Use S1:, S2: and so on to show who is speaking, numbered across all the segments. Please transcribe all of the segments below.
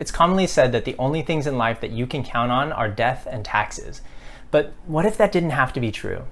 S1: It's commonly said that the only things in life that you can count on are death and taxes. But what if that didn't have to be true?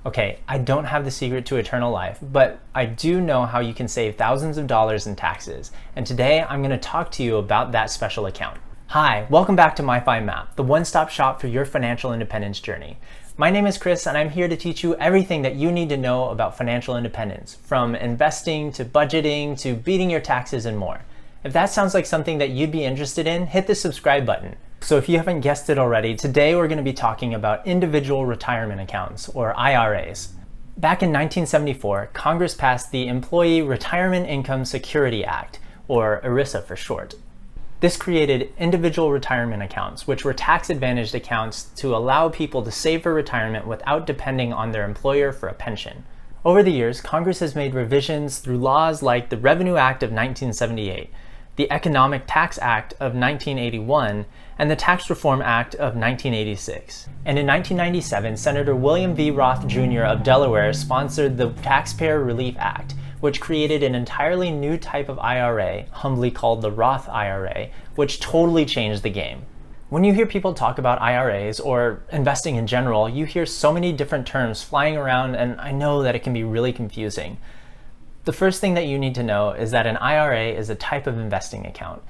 S1: Okay, I don't have the secret to eternal life, but I do know how you can save thousands of dollars in taxes. And today I'm going to talk to you about that special account. Hi, welcome back to MyFiMap, the one-stop shop for your financial independence journey. My name is Chris, and I'm here to teach you everything that you need to know about financial independence, from investing to budgeting to beating your taxes and more. If that sounds like something that you'd be interested in, hit the subscribe button. So if you haven't guessed it already, today we're going to be talking about individual retirement accounts, or IRAs. Back in 1974, Congress passed the Employee Retirement Income Security Act, or ERISA for short. This created individual retirement accounts, which were tax-advantaged accounts to allow people to save for retirement without depending on their employer for a pension. Over the years, Congress has made revisions through laws like the Revenue Act of 1978, the Economic Tax Act of 1981, and the Tax Reform Act of 1986. And in 1997, Senator William V. Roth Jr. of Delaware sponsored the Taxpayer Relief Act, which created an entirely new type of IRA, humbly called the Roth IRA, which totally changed the game. When you hear people talk about IRAs or investing in general, you hear so many different terms flying around, and I know that it can be really confusing. The first thing that you need to know is that an IRA is a type of investing account.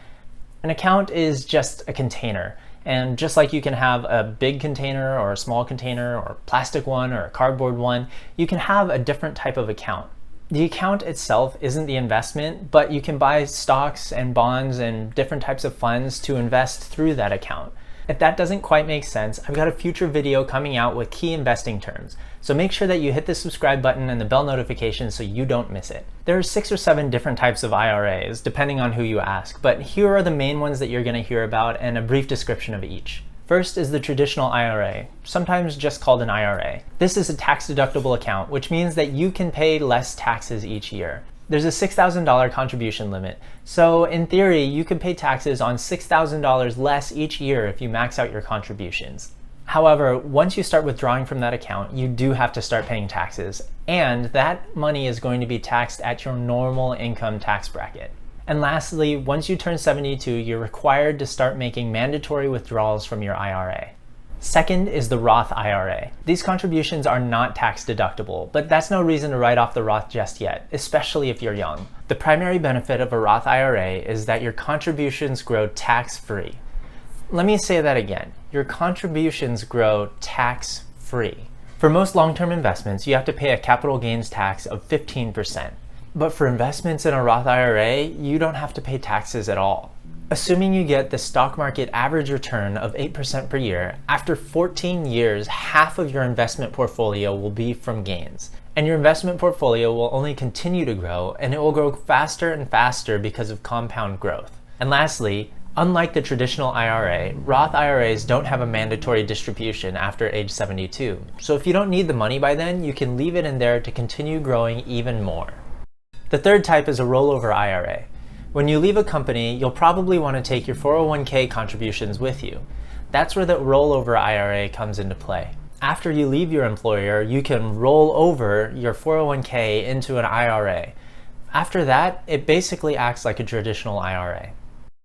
S1: An account is just a container, and just like you can have a big container or a small container or a plastic one or a cardboard one, you can have a different type of account. The account itself isn't the investment, but you can buy stocks and bonds and different types of funds to invest through that account. If that doesn't quite make sense, I've got a future video coming out with key investing terms, so make sure that you hit the subscribe button and the bell notification so you don't miss it. There are 6 or 7 different types of IRAs, depending on who you ask, but here are the main ones that you're going to hear about and a brief description of each. First is the traditional IRA, sometimes just called an IRA. This is a tax-deductible account, which means that you can pay less taxes each year. There's a $6,000 contribution limit, so in theory, you could pay taxes on $6,000 less each year if you max out your contributions. However, once you start withdrawing from that account, you do have to start paying taxes, and that money is going to be taxed at your normal income tax bracket. And lastly, once you turn 72, you're required to start making mandatory withdrawals from your IRA. Second is the Roth IRA. These contributions are not tax deductible, but that's no reason to write off the Roth just yet, especially if you're young. The primary benefit of a Roth IRA is that your contributions grow tax-free. Let me say that again. Your contributions grow tax-free. For most long-term investments, you have to pay a capital gains tax of 15%. But for investments in a Roth IRA, you don't have to pay taxes at all. Assuming you get the stock market average return of 8% per year, after 14 years, half of your investment portfolio will be from gains. And your investment portfolio will only continue to grow, and it will grow faster and faster because of compound growth. And lastly, unlike the traditional IRA, Roth IRAs don't have a mandatory distribution after age 72. So if you don't need the money by then, you can leave it in there to continue growing even more. The third type is a rollover IRA. When you leave a company, you'll probably want to take your 401k contributions with you. That's where the rollover IRA comes into play. After you leave your employer, you can roll over your 401k into an IRA. After that, it basically acts like a traditional IRA.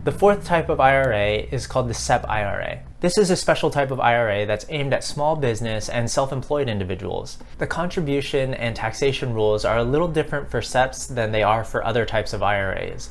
S1: The fourth type of IRA is called the SEP IRA. This is a special type of IRA that's aimed at small business and self-employed individuals. The contribution and taxation rules are a little different for SEPs than they are for other types of IRAs.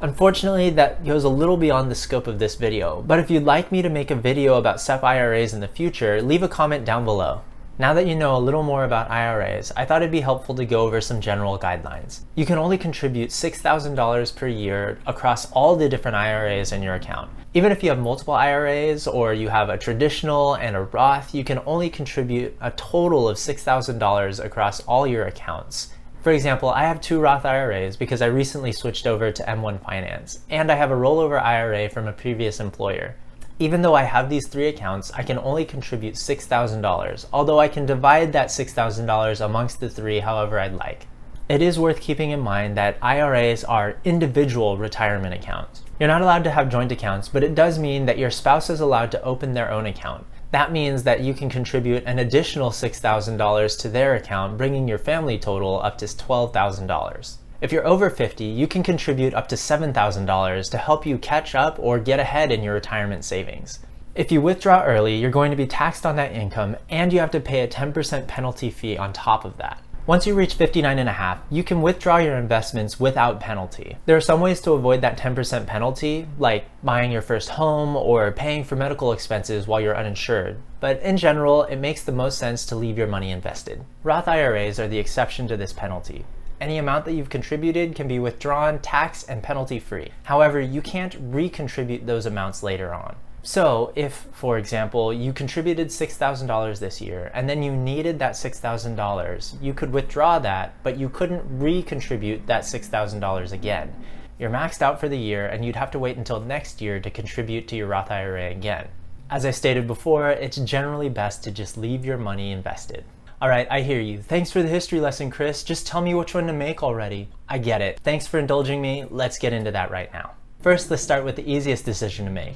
S1: Unfortunately, that goes a little beyond the scope of this video, but if you'd like me to make a video about SEP IRAs in the future, leave a comment down below. Now that you know a little more about IRAs, I thought it'd be helpful to go over some general guidelines. You can only contribute $6,000 per year across all the different IRAs in your account. Even if you have multiple IRAs or you have a traditional and a Roth, you can only contribute a total of $6,000 across all your accounts. For example, I have 2 Roth IRAs because I recently switched over to M1 Finance, and I have a rollover IRA from a previous employer. Even though I have these 3 accounts, I can only contribute $6,000, although I can divide that $6,000 amongst the 3 however I'd like. It is worth keeping in mind that IRAs are individual retirement accounts. You're not allowed to have joint accounts, but it does mean that your spouse is allowed to open their own account. That means that you can contribute an additional $6,000 to their account, bringing your family total up to $12,000. If you're over 50, you can contribute up to $7,000 to help you catch up or get ahead in your retirement savings. If you withdraw early, you're going to be taxed on that income, and you have to pay a 10% penalty fee on top of that. Once you reach 59 and a half, you can withdraw your investments without penalty. There are some ways to avoid that 10% penalty, like buying your first home or paying for medical expenses while you're uninsured. But in general, it makes the most sense to leave your money invested. Roth IRAs are the exception to this penalty. Any amount that you've contributed can be withdrawn tax and penalty free. However, you can't recontribute those amounts later on. So if, for example, you contributed $6,000 this year and then you needed that $6,000, you could withdraw that, but you couldn't recontribute that $6,000 again. You're maxed out for the year and you'd have to wait until next year to contribute to your Roth IRA again. As I stated before, it's generally best to just leave your money invested. All right, I hear you. Thanks for the history lesson, Chris. Just tell me which one to make already. I get it. Thanks for indulging me. Let's get into that right now. First, let's start with the easiest decision to make.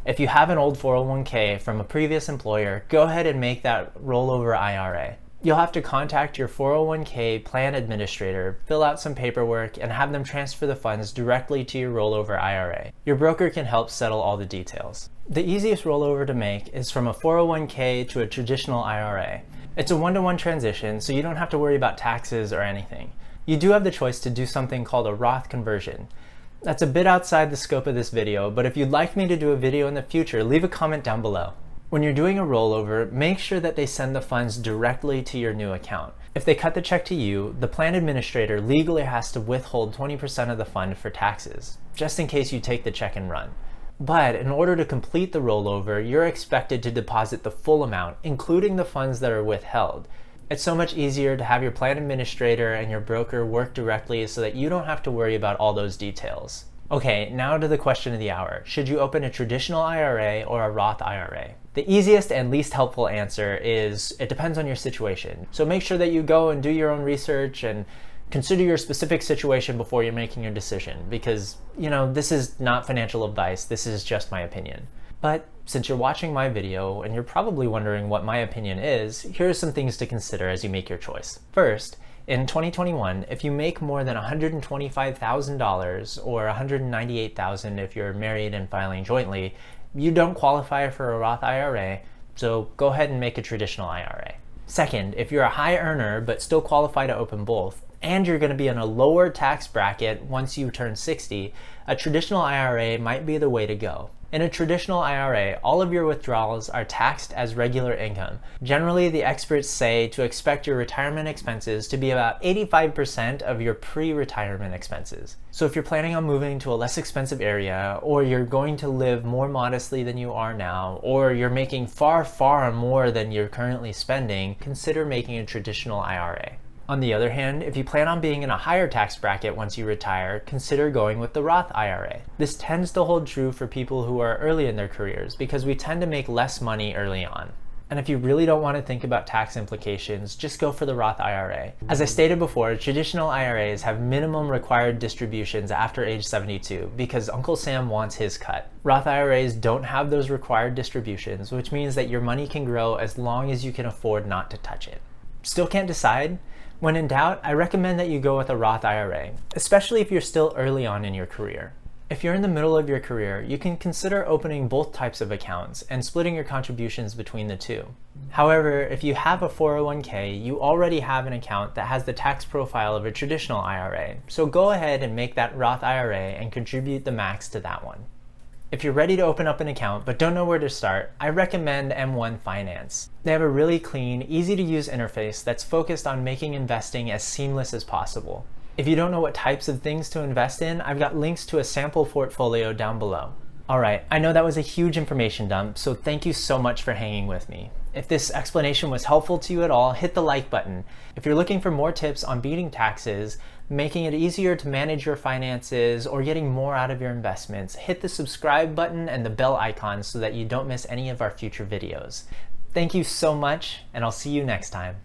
S1: If you have an old 401k from a previous employer, go ahead and make that rollover IRA. You'll have to contact your 401k plan administrator, fill out some paperwork, and have them transfer the funds directly to your rollover IRA. Your broker can help settle all the details. The easiest rollover to make is from a 401k to a traditional IRA. It's a one-to-one transition, so you don't have to worry about taxes or anything. You do have the choice to do something called a Roth conversion. That's a bit outside the scope of this video, but if you'd like me to do a video in the future, leave a comment down below. When you're doing a rollover, make sure that they send the funds directly to your new account. If they cut the check to you, the plan administrator legally has to withhold 20% of the fund for taxes, just in case you take the check and run. But in order to complete the rollover, you're expected to deposit the full amount, including the funds that are withheld. It's so much easier to have your plan administrator and your broker work directly so that you don't have to worry about all those details. Okay, now to the question of the hour. Should you open a traditional IRA or a Roth IRA? The easiest and least helpful answer is it depends on your situation. So make sure that you go and do your own research and consider your specific situation before you're making your decision, because, this is not financial advice, this is just my opinion. But since you're watching my video and you're probably wondering what my opinion is, here are some things to consider as you make your choice. First, in 2021, if you make more than $125,000 or $198,000 if you're married and filing jointly, you don't qualify for a Roth IRA, so go ahead and make a traditional IRA. Second, if you're a high earner but still qualify to open both, and you're going to be in a lower tax bracket once you turn 60, a traditional IRA might be the way to go. In a traditional IRA, all of your withdrawals are taxed as regular income. Generally, the experts say to expect your retirement expenses to be about 85% of your pre-retirement expenses. So if you're planning on moving to a less expensive area, or you're going to live more modestly than you are now, or you're making far, far more than you're currently spending, consider making a traditional IRA. On the other hand, if you plan on being in a higher tax bracket once you retire, consider going with the Roth IRA. This tends to hold true for people who are early in their careers because we tend to make less money early on. And if you really don't want to think about tax implications, just go for the Roth IRA. As I stated before, traditional IRAs have minimum required distributions after age 72 because Uncle Sam wants his cut. Roth IRAs don't have those required distributions, which means that your money can grow as long as you can afford not to touch it. Still can't decide? When in doubt, I recommend that you go with a Roth IRA, especially if you're still early on in your career. If you're in the middle of your career, you can consider opening both types of accounts and splitting your contributions between the two. However, if you have a 401k, you already have an account that has the tax profile of a traditional IRA, so go ahead and make that Roth IRA and contribute the max to that one. If you're ready to open up an account but don't know where to start, I recommend M1 Finance. They have a really clean, easy to use interface that's focused on making investing as seamless as possible. If you don't know what types of things to invest in, I've got links to a sample portfolio down below. Alright, I know that was a huge information dump, so thank you so much for hanging with me. If this explanation was helpful to you at all, hit the like button. If you're looking for more tips on beating taxes, making it easier to manage your finances, or getting more out of your investments, hit the subscribe button and the bell icon so that you don't miss any of our future videos. Thank you so much, and I'll see you next time.